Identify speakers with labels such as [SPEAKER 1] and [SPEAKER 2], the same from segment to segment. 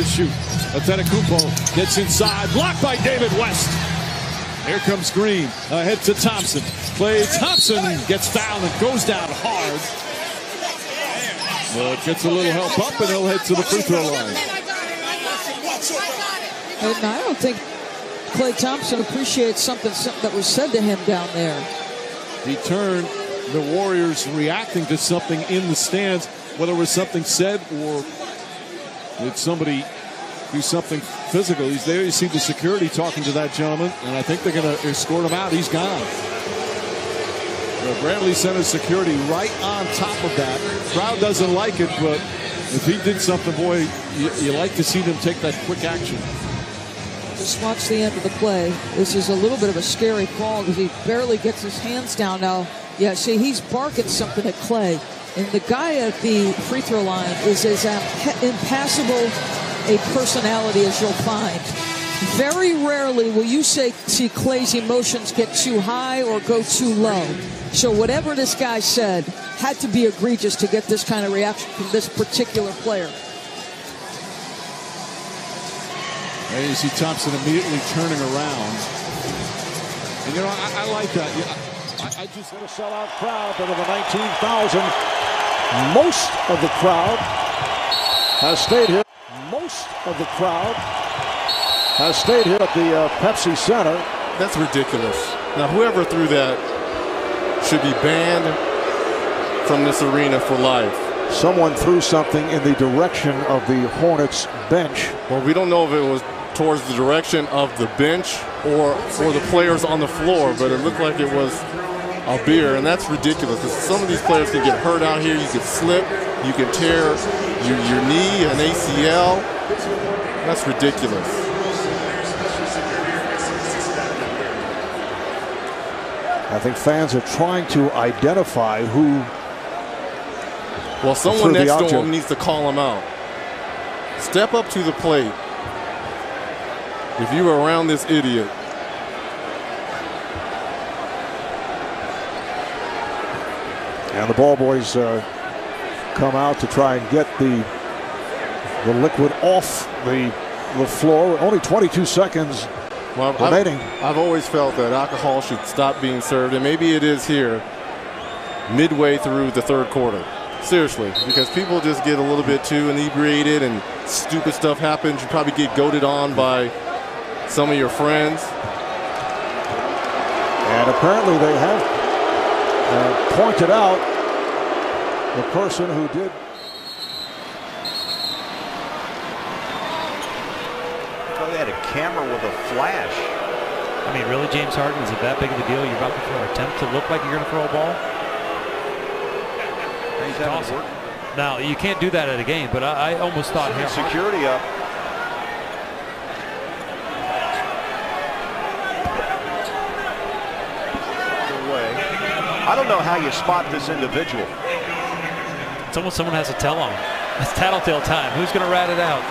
[SPEAKER 1] to shoot. Antetokounmpo gets inside, blocked by David West. Here comes Green, ahead to Thompson. Klay Thompson gets fouled and goes down hard. Gets a little help up, and he'll head to the free throw line.
[SPEAKER 2] And I don't think Klay Thompson appreciates something that was said to him down there.
[SPEAKER 1] He turned, the Warriors reacting to something in the stands, whether it was something said or did somebody do something physical. He's there. You see the security talking to that gentleman, and I think they're going to escort him out. He's gone. Bradley Center security right on top of that. Crowd doesn't like it, but if he did something, boy, you like to see them take that quick action.
[SPEAKER 2] Just watch the end of the play. This is a little bit of a scary call because he barely gets his hands down now. Yeah, see, he's barking something at Klay. And the guy at the free throw line is as impassible a personality as you'll find. Very rarely will you see Klay's emotions get too high or go too low. So whatever this guy said had to be egregious to get this kind of reaction from this particular player.
[SPEAKER 1] And you see Thompson immediately turning around. And, you know, I like that. Yeah, I just
[SPEAKER 3] want to sell out crowd, but of the 19,000, most of the crowd has stayed here. Most of the crowd has stayed here at the Pepsi Center.
[SPEAKER 4] That's ridiculous. Now, whoever threw that should be banned from this arena for life.
[SPEAKER 3] Someone threw something in the direction of the Hornets bench.
[SPEAKER 4] Well, we don't know if it was towards the direction of the bench or the players on the floor, but it looked like it was a beer, and that's ridiculous because some of these players can get hurt out here. You can slip, you can tear your knee, an ACL. That's ridiculous.
[SPEAKER 3] I think fans are trying to identify who.
[SPEAKER 4] Well, someone next to him needs to call him out. Step up to the plate if you were around this idiot.
[SPEAKER 3] And the ball boys come out to try and get the liquid off the floor. Only 22 seconds remaining.
[SPEAKER 4] I've always felt that alcohol should stop being served, and maybe it is here midway through the third quarter. Seriously, because people just get a little bit too inebriated and stupid stuff happens. You probably get goaded on by some of your friends.
[SPEAKER 3] And apparently they have pointed out the person who did.
[SPEAKER 5] They had a camera with a flash.
[SPEAKER 6] I mean, really, James Harden, is it that big of a deal? You're about to throw an attempt to look like you're going to throw a ball?
[SPEAKER 5] He's awesome.
[SPEAKER 6] Now, you can't do that at a game, but I almost thought
[SPEAKER 5] security up. I don't know how you spot this individual.
[SPEAKER 6] It's almost someone has to tell him. It's tattletale time. Who's going to rat it out?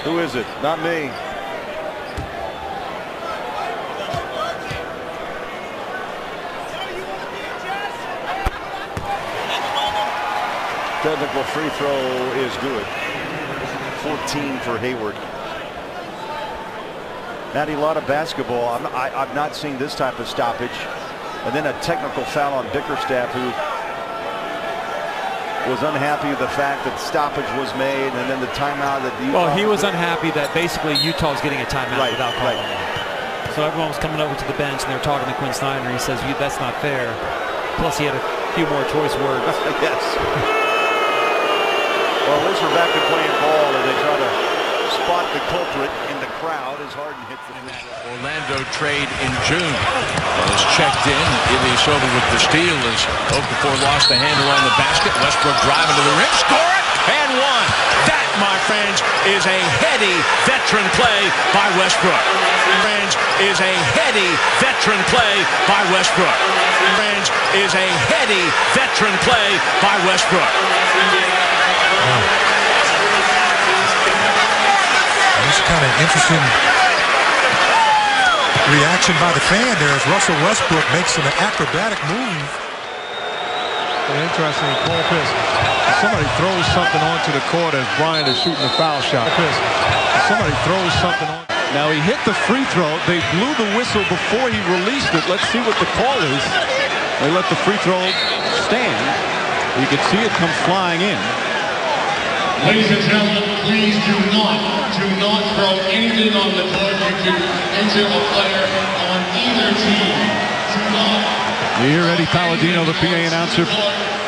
[SPEAKER 5] Who is it? Not me. Technical free throw is good. 14 for Hayward. Matty, a lot of basketball. I've not seen this type of stoppage. And then a technical foul on Bickerstaff, who was unhappy with the fact that stoppage was made, and then the timeout that Utah.
[SPEAKER 6] Well, he was unhappy that basically Utah's getting a timeout without calling one. So everyone was coming over to the bench and they were talking to Quinn Snyder. He says, that's not fair. Plus he had a few more choice words.
[SPEAKER 5] Yes. Well, at least we're back to playing ball as they try to spot the culprit in the crowd as Harden hits it in that
[SPEAKER 7] Orlando trade in June. Is checked in. Ilyasova with the steal as Okafor lost the handle on the basket. Westbrook driving to the rim, score it, and one. That, my friends, is a heady veteran play by Westbrook. Friends, is a heady veteran play by Westbrook. Friends, is a heady veteran play by Westbrook.
[SPEAKER 8] It's kind of interesting reaction by the fan there as Russell Westbrook makes an acrobatic move.
[SPEAKER 9] An interesting Paul Pierce.
[SPEAKER 8] Somebody throws something onto the court as Bryant is shooting the foul shot. Somebody throws something on.
[SPEAKER 1] Now he hit the free throw. They blew the whistle before he released it. Let's see what the call is. They let the free throw stand. You can see it come flying in.
[SPEAKER 9] Ladies and gentlemen, please do not throw anything on the court. You can injure a player on either team. Do not.
[SPEAKER 1] You hear Eddie Palladino, the PA announcer,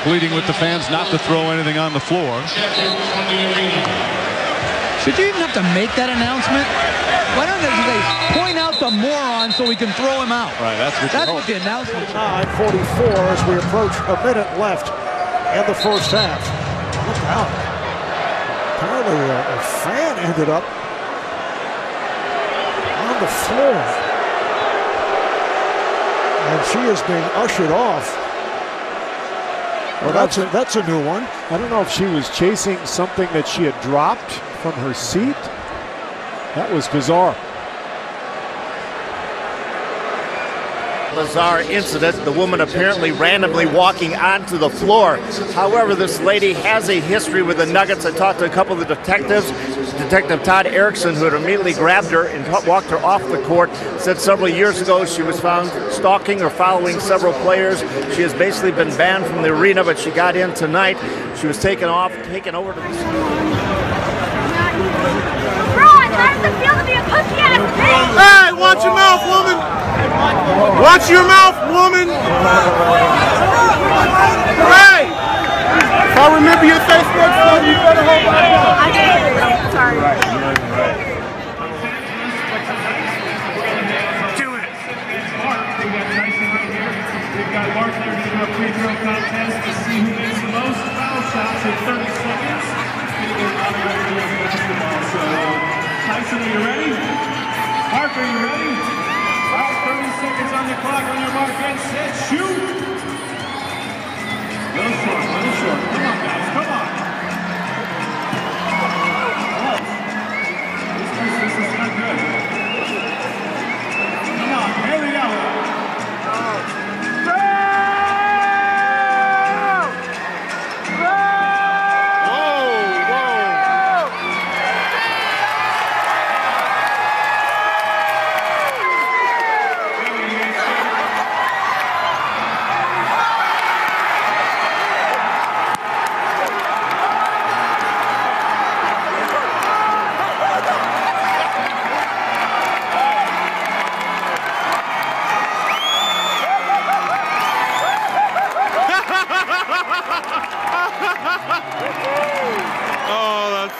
[SPEAKER 1] pleading with the fans not to throw anything on the floor.
[SPEAKER 10] Should you even have to make that announcement? Why don't they point out the moron so we can throw him out?
[SPEAKER 1] Right, that's
[SPEAKER 10] what the announcement is.
[SPEAKER 3] 9:44 as we approach a minute left in the first half. Look out. Apparently a fan ended up on the floor. And she is being ushered off. Well, that's a new one.
[SPEAKER 11] I don't know if she was chasing something that she had dropped from her seat. That was bizarre.
[SPEAKER 12] Bizarre incident, the woman apparently randomly walking onto the floor. However, this lady has a history with the Nuggets. I talked to a couple of the detectives. Detective Todd Erickson, who had immediately grabbed her and walked her off the court, said several years ago she was found stalking or following several players. She has basically been banned from the arena, but she got in tonight. She was taken over to the...
[SPEAKER 13] How does it feel to be a pussy-ass bitch?
[SPEAKER 14] Hey, watch your mouth, woman! Watch your mouth, woman! Hey! If I remember your Facebook phone, you better hold my phone.
[SPEAKER 13] I did. Sorry.
[SPEAKER 14] Do it! We've got Mark there to do a free throw contest to see who makes the most foul shots in 30 seconds. Tyson, are you ready? Mark, are you ready? About 30 seconds on the clock. On your mark, get set, shoot! Little short, little short. Come on, guys, come on. This is not good. Come on, here we go.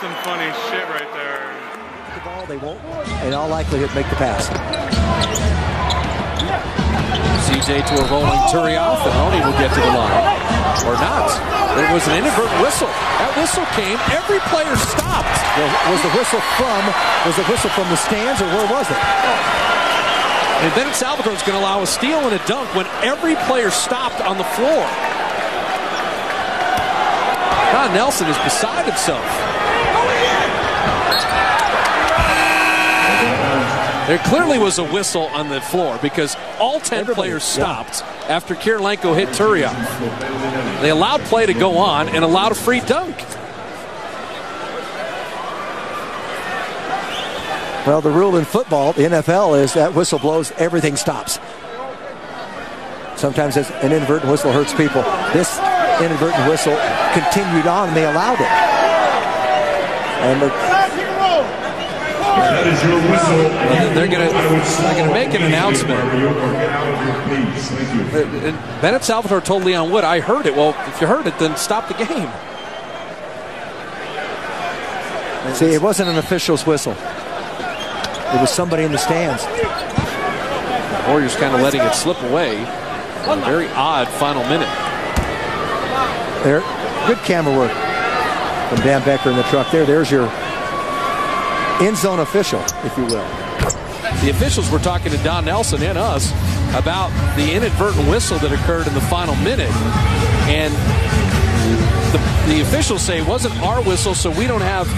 [SPEAKER 14] Some funny shit right there.
[SPEAKER 15] The ball, they won't, in all likelihood, make the pass.
[SPEAKER 16] CJ to a rolling Turioff, and Oni will get to the line. Or not. It was an inadvertent whistle. That whistle came, every player stopped.
[SPEAKER 15] Was the whistle from the stands, or where was it?
[SPEAKER 16] And then Salvador's going to allow a steal and a dunk when every player stopped on the floor. Don Nelson is beside himself. There clearly was a whistle on the floor because all 10 players stopped after Kirilenko hit Turioff. They allowed play to go on and allowed a free dunk.
[SPEAKER 15] Well, the rule in football, the NFL, is that whistle blows, everything stops. Sometimes an inadvertent whistle hurts people. This inadvertent whistle continued on, and they allowed it. And
[SPEAKER 9] that is your whistle.
[SPEAKER 16] They're gonna make an announcement. Bennett Salvador told Leon Wood, "I heard it." Well, if you heard it, then stop the game.
[SPEAKER 15] See, it wasn't an official's whistle. It was somebody in the stands.
[SPEAKER 16] The Warriors kind of letting it slip away. A very odd final minute.
[SPEAKER 15] There, good camera work from Dan Becker in the truck there. There's your end zone official, if you will.
[SPEAKER 16] The officials were talking to Don Nelson and us about the inadvertent whistle that occurred in the final minute. And the officials say it wasn't our whistle, so we don't have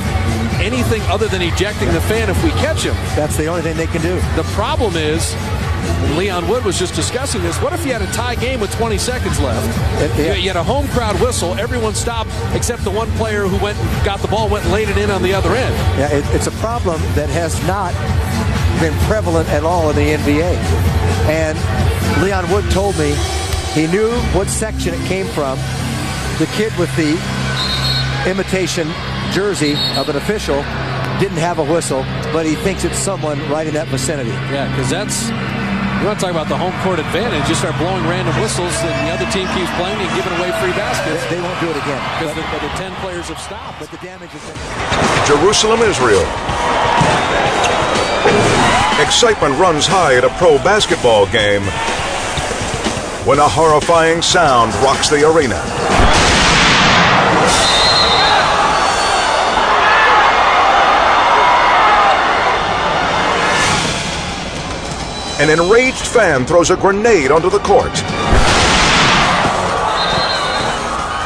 [SPEAKER 16] anything other than ejecting the fan if we catch him.
[SPEAKER 15] That's the only thing they can do.
[SPEAKER 16] The problem is And Leon Wood was just discussing this. What if you had a tie game with 20 seconds left? You had a home crowd whistle. Everyone stopped except the one player who went and got the ball, went and laid it in on the other end.
[SPEAKER 15] Yeah, it's a problem that has not been prevalent at all in the NBA. And Leon Wood told me he knew what section it came from. The kid with the imitation jersey of an official didn't have a whistle, but he thinks it's someone right in that vicinity.
[SPEAKER 16] Yeah, because that's, you want to talk about the home court advantage. You start blowing random whistles and the other team keeps playing and giving away free baskets.
[SPEAKER 15] They won't do it again.
[SPEAKER 16] Because the 10 players have stopped.
[SPEAKER 15] But the damage has been...
[SPEAKER 17] Jerusalem, Israel. Excitement runs high at a pro basketball game when a horrifying sound rocks the arena. An enraged fan throws a grenade onto the court.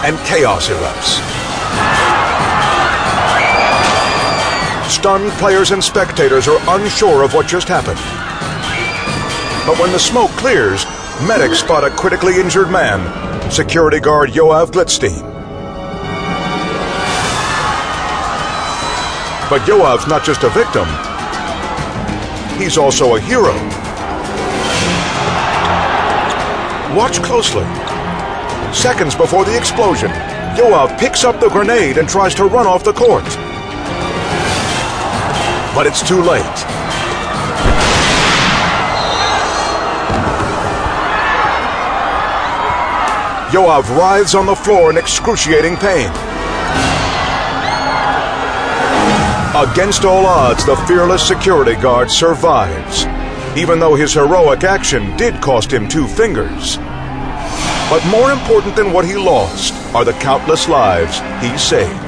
[SPEAKER 17] And chaos erupts. Stunned players and spectators are unsure of what just happened. But when the smoke clears, medics spot a critically injured man, security guard Yoav Glitzstein. But Yoav's not just a victim, he's also a hero. Watch closely. Seconds before the explosion, Yoav picks up the grenade and tries to run off the court. But it's too late. Yoav writhes on the floor in excruciating pain. Against all odds, the fearless security guard survives, even though his heroic action did cost him 2 fingers. But more important than what he lost are the countless lives he saved.